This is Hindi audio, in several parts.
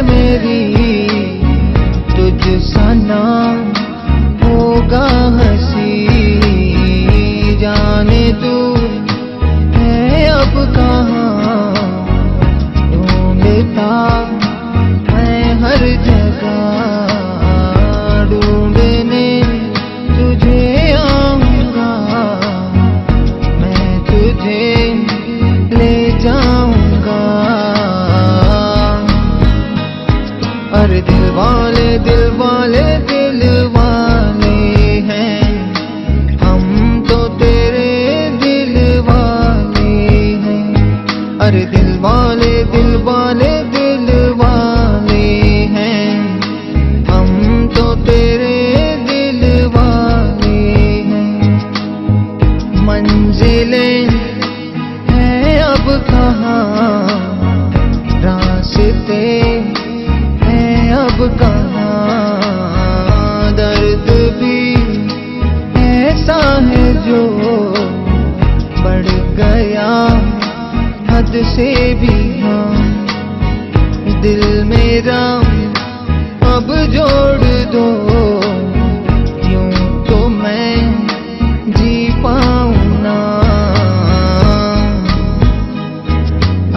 मेरी, तुझ सा ना होगा हंसी। जाने तू है अब कहाँ, ढूंढता मैं हर जगह। ढूंढने तुझे आऊंगा, मैं तुझे ले जाऊंगा। अरे दिल वाले दिल वाले दिल वाले हैं हम तो, तेरे दिल वाले हैं। अरे दिल वाले दिल वाले दिल वाले हैं हम तो, तेरे दिल वाले हैं। मंजिलें हैं अब कहाँ, रास्ते हैं अब कहाँ। दर्द भी ऐसा है जो बढ़ गया हद से भी। हाँ दिल मेरा अब जोड़ दो, यूं तो मैं जी पाऊं ना।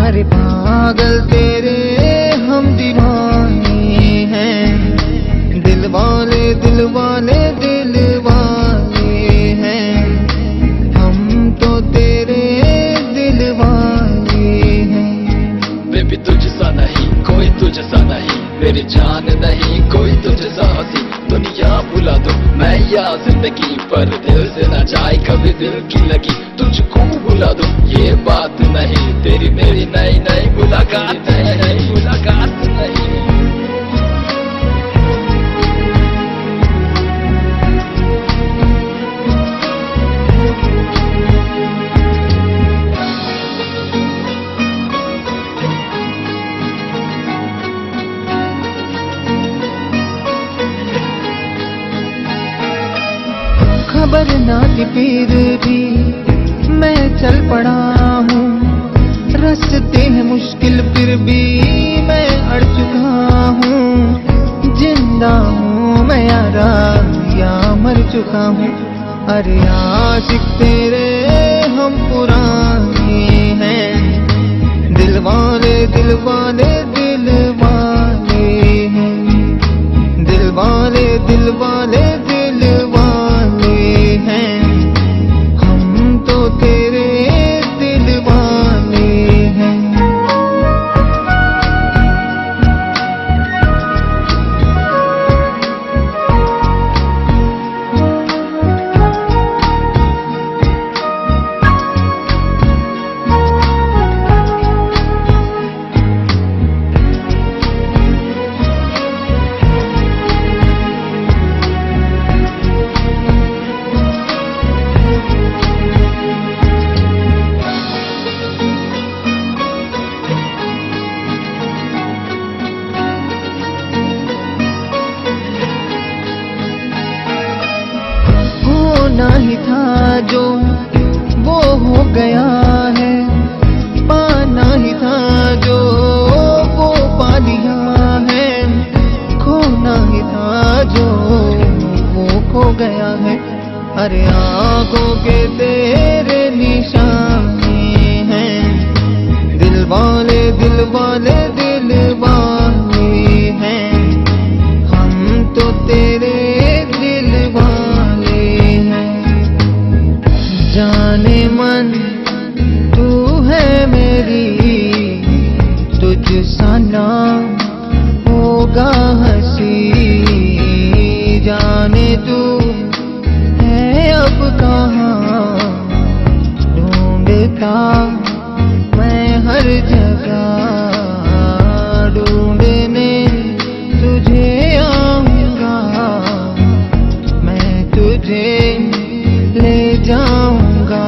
अरे पागल तेरे हम दीवाने हैं, दिल वाले दिल वाले दिल वाले हैं हम तो, तेरे दिल वाले हैं। बेबी तुझसा नहीं कोई तुझसा नहीं, मेरी जान नहीं कोई तुझसा हंसी। दुनिया भुला दो मैं या जिंदगी, पर दिल से न जाए कभी दिल की लगी। तुझको भुला दो ये बात नहीं, तेरी मेरी नई नई मुलाकात नहीं, मुलाकात नहीं। खबर ना थी फिर भी मैं चल पड़ा हूँ। रास्ते हैं मुश्किल फिर भी मैं अड़ चुका हूँ। जिंदा हूँ मैं यारा या मर चुका हूँ। अरे आशिक तेरे हम पुराने हैं, दिल वाले दिल वाले दिल वाले हैं। दिल वाले दिल वाले दिल वाले हैं हम तो, तेरे दिल वाले हैं। होना ही था जो वो हो गया है, पाना ही था जो वो पा लिया है। खोना ही था जो वो खो गया है। अरे आंखों के तेरे निशाने हैं, दिल वाले दिल वाले दिल वाले हैं हम तो, तेरे दिल वाले हैं। जाने मन तू है मेरी, तुझ सा ना होगा हंसी। जाने तू है अब कहाँ, ढूंढता मैं हर जगह। ढूंढने तुझे आऊंगा, मैं तुझे ले जाऊंगा।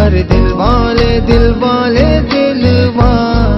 अरे दिल वाले दिल वाले दिल वाले